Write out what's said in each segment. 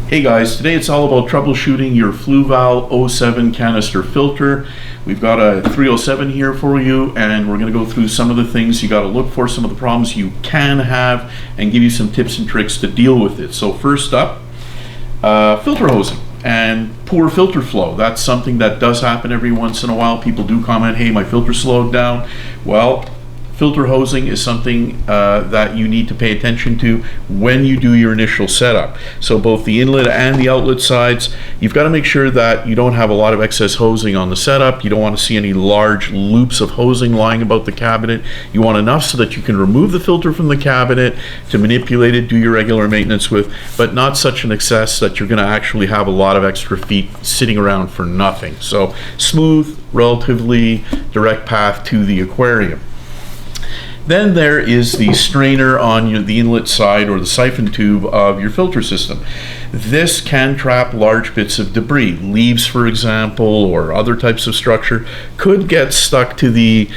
Hey guys, today it's all about troubleshooting your Fluval 07 canister filter. We've got a 307 here for you, and we're going to go through some of the things you got to look for, some of the problems you can have, and give you some tips and tricks to deal with it. So first up, filter hosing and poor filter flow. That's something that does happen every once in a while. People do comment, hey, my filter slowed down. Well, filter hosing is something that you need to pay attention to when you do your initial setup. So both the inlet and the outlet sides, you've got to make sure that you don't have a lot of excess hosing on the setup. You don't want to see any large loops of hosing lying about the cabinet. You want enough so that you can remove the filter from the cabinet to manipulate it, do your regular maintenance with, but not such an excess that you're going to actually have a lot of extra feet sitting around for nothing. So smooth, relatively direct path to the aquarium. Then there is the strainer on the inlet side or the siphon tube of your filter system. This can trap large bits of debris. Leaves, for example, or other types of structure could get stuck to the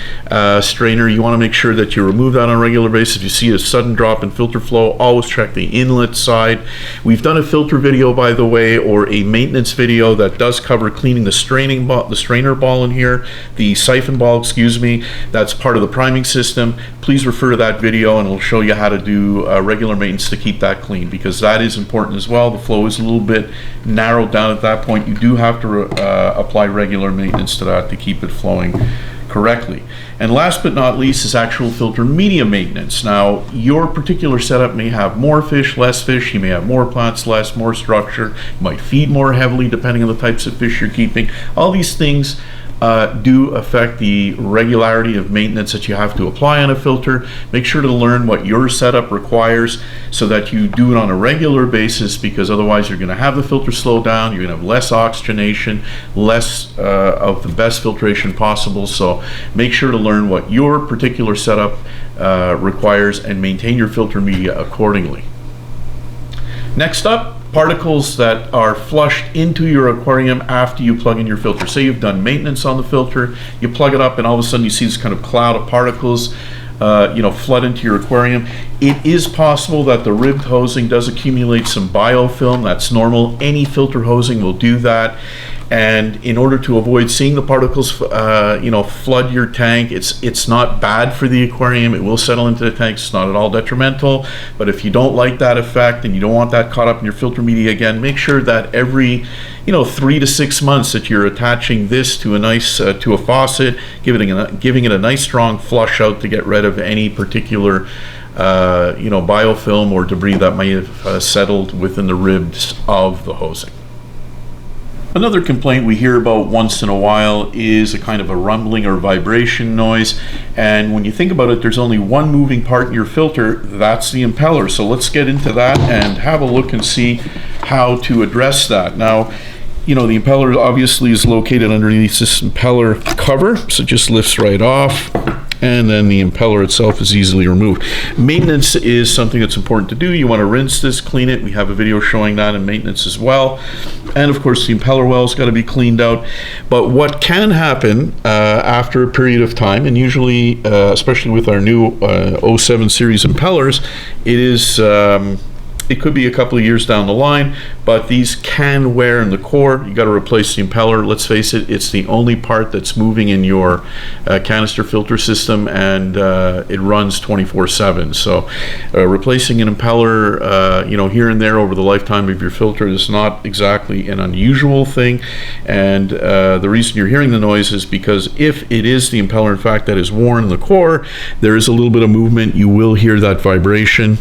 strainer. You want to make sure that you remove that on a regular basis. If you see a sudden drop in filter flow, always check the inlet side. We've done a filter video, by the way, or a maintenance video that does cover cleaning the strainer ball in here, the siphon ball, excuse me. That's part of the priming system. Please refer to that video and it'll show you how to do regular maintenance to keep that clean, because that is important as well. The flow is a little bit narrowed down at that point. You do have to apply regular maintenance to that to keep it flowing correctly. And last but not least is actual filter media maintenance. Now, your particular setup may have more fish, less fish. You may have more plants, less, more structure. You might feed more heavily depending on the types of fish you're keeping. All these things do affect the regularity of maintenance that you have to apply on a filter. Make sure to learn what your setup requires so that you do it on a regular basis, because otherwise you're going to have the filter slow down, you're going to have less oxygenation, less of the best filtration possible. So make sure to learn what your particular setup requires and maintain your filter media accordingly. Next up, particles that are flushed into your aquarium after you plug in your filter. Say you've done maintenance on the filter, you plug it up, and all of a sudden you see this kind of cloud of particles flood into your aquarium. It is possible that the ribbed hosing does accumulate some biofilm. That's normal. Any filter hosing will do that. And in order to avoid seeing the particles flood your tank, it's not bad for the aquarium. It will settle into the tank. It's not at all detrimental. But if you don't like that effect and you don't want that caught up in your filter media again, make sure that every 3 to 6 months that you're attaching this to a nice to a faucet, giving it a nice strong flush out to get rid of any particular biofilm or debris that may have settled within the ribs of the hosing. Another complaint we hear about once in a while is a kind of a rumbling or vibration noise. And when you think about it, there's only one moving part in your filter, that's the impeller. So let's get into that and have a look and see how to address that. Now, the impeller obviously is located underneath this impeller cover, so it just lifts right off. And then the impeller itself is easily removed. Maintenance is something that's important to do. You want to rinse this, clean it. We have a video showing that in maintenance as well. And of course, the impeller well's got to be cleaned out. But what can happen after a period of time, and usually, especially with our new 07 series impellers, it could be a couple of years down the line, but these can wear in the core. You got to replace the impeller. Let's face it, it's the only part that's moving in your canister filter system, and it runs 24/7. So replacing an impeller, here and there over the lifetime of your filter is not exactly an unusual thing. And the reason you're hearing the noise is because if it is the impeller, in fact, that is worn in the core, there is a little bit of movement. You will hear that vibration.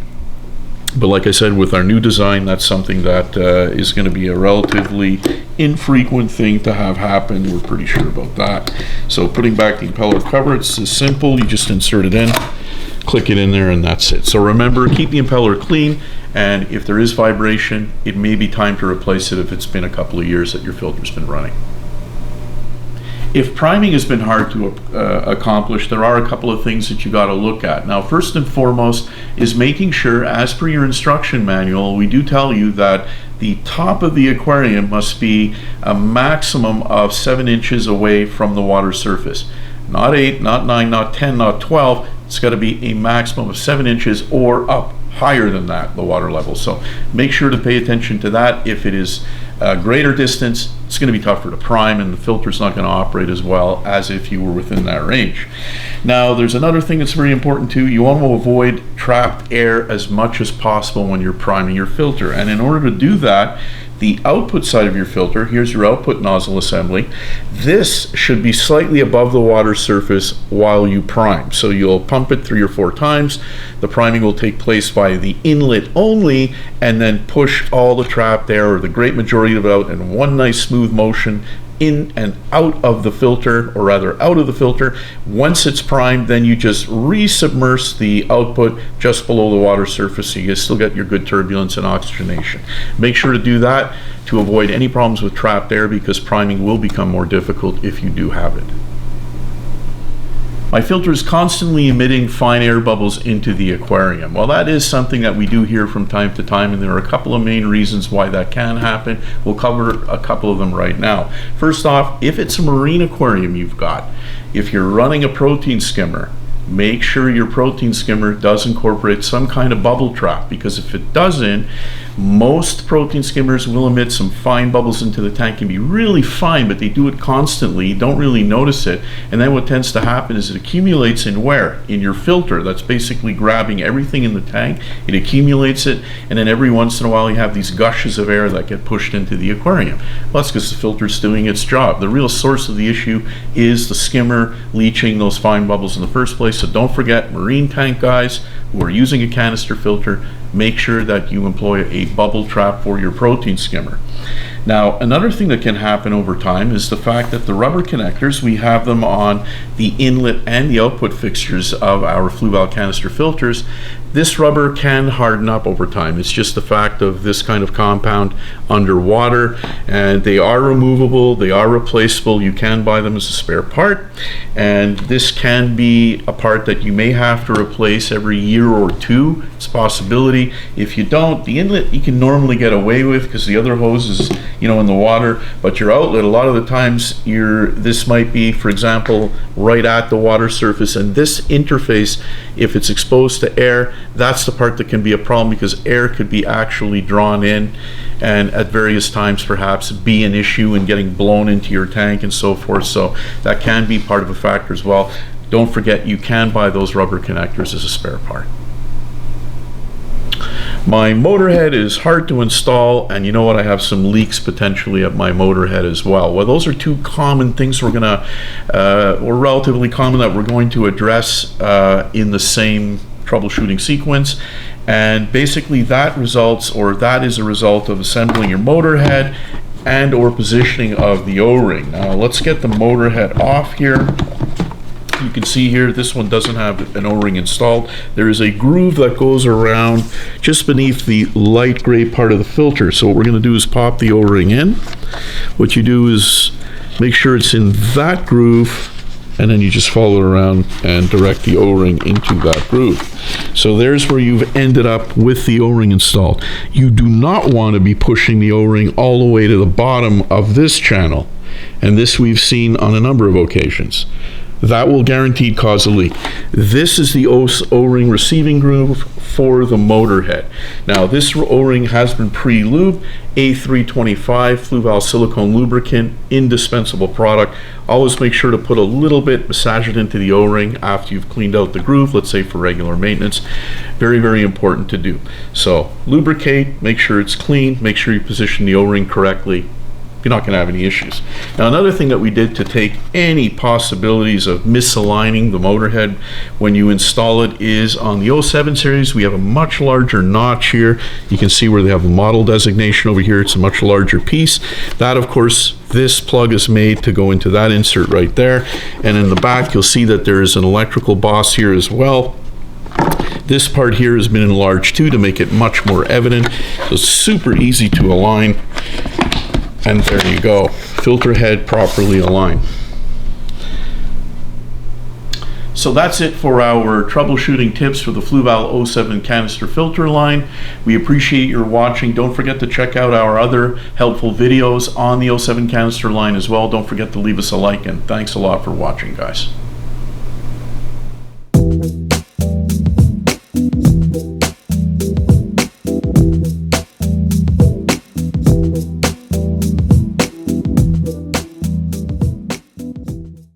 But like I said, with our new design, that's something that is going to be a relatively infrequent thing to have happen. We're pretty sure about that. So putting back the impeller cover, it's as simple. You just insert it in, click it in there, and that's it. So remember, keep the impeller clean. And if there is vibration, it may be time to replace it if it's been a couple of years that your filter's been running. If priming has been hard to accomplish, there are a couple of things that you got to look at. Now, first and foremost is making sure, as per your instruction manual, we do tell you that the top of the aquarium must be a maximum of 7 inches away from the water surface. Not 8, not 9, not 10, not 12. It's got to be a maximum of 7 inches or up higher than that, the water level. So make sure to pay attention to that. If it is a greater distance, it's going to be tougher to prime, and the filter's not going to operate as well as if you were within that range. Now, there's another thing that's very important too. You want to avoid trapped air as much as possible when you're priming your filter. And in order to do that, the output side of your filter, here's your output nozzle assembly. This should be slightly above the water surface while you prime. So you'll pump it 3 or 4 times. The priming will take place via the inlet only, and then push all the trapped air, or the great majority of it, out in one nice smooth motion in and out of the filter, or rather out of the filter. Once it's primed, then you just resubmerge the output just below the water surface, so you still get your good turbulence and oxygenation. Make sure to do that to avoid any problems with trapped air, because priming will become more difficult if you do have it. My filter is constantly emitting fine air bubbles into the aquarium. Well, that is something that we do hear from time to time, and there are a couple of main reasons why that can happen. We'll cover a couple of them right now. First off, if it's a marine aquarium you've got, if you're running a protein skimmer, make sure your protein skimmer does incorporate some kind of bubble trap, because if it doesn't, most protein skimmers will emit some fine bubbles into the tank. Can be really fine, but they do it constantly. You don't really notice it, and then what tends to happen is it accumulates in where? In your filter. That's basically grabbing everything in the tank. It accumulates it, and then every once in a while you have these gushes of air that get pushed into the aquarium. Well, that's because the filter's doing its job. The real source of the issue is the skimmer leaching those fine bubbles in the first place. So don't forget, marine tank guys who are using a canister filter, make sure that you employ a bubble trap for your protein skimmer. Now, another thing that can happen over time is the fact that the rubber connectors, we have them on the inlet and the output fixtures of our Fluval canister filters. This rubber can harden up over time. It's just the fact of this kind of compound underwater, and they are removable, they are replaceable. You can buy them as a spare part, and this can be a part that you may have to replace every year or two. It's a possibility. If you don't, the inlet you can normally get away with because the other hose is, you know, in the water, but your outlet, a lot of the times this might be, for example, right at the water surface, and this interface, if it's exposed to air, that's the part that can be a problem, because air could be actually drawn in and at various times perhaps be an issue in getting blown into your tank and so forth. So that can be part of a factor as well. Don't forget, you can buy those rubber connectors as a spare part. My motor head is hard to install, and you know what, I have some leaks potentially at my motor head as well. Well, those are two common things we're gonna, or relatively common, that we're going to address in the same troubleshooting sequence. And basically that is a result of assembling your motor head and or positioning of the O-ring. Now let's get the motor head off here. You can see here, this one doesn't have an O-ring installed. There is a groove that goes around just beneath the light gray part of the filter. So what we're going to do is pop the O-ring in. What you do is make sure it's in that groove, and then you just follow it around and direct the O-ring into that groove. So there's where you've ended up with the O-ring installed. You do not want to be pushing the O-ring all the way to the bottom of this channel, and this we've seen on a number of occasions. That will guaranteed cause a leak. This is the O-ring receiving groove for the motor head. Now this O-ring has been pre-lubed, A325 Fluval silicone lubricant, indispensable product. Always make sure to put a little bit, massage it into the O-ring after you've cleaned out the groove, let's say for regular maintenance. Very, very important to do. So lubricate, make sure it's clean, make sure you position the O-ring correctly. You're not going to have any issues. Now, another thing that we did to take any possibilities of misaligning the motor head when you install it is on the 07 series, we have a much larger notch here. You can see where they have a model designation over here. It's a much larger piece. That, of course, this plug is made to go into that insert right there. And in the back, you'll see that there is an electrical boss here as well. This part here has been enlarged too to make it much more evident. So it's super easy to align. And there you go, filter head properly aligned. So that's it for our troubleshooting tips for the Fluval 07 canister filter line. We appreciate your watching. Don't forget to check out our other helpful videos on the 07 canister line as well. Don't forget to leave us a like, and thanks a lot for watching, guys.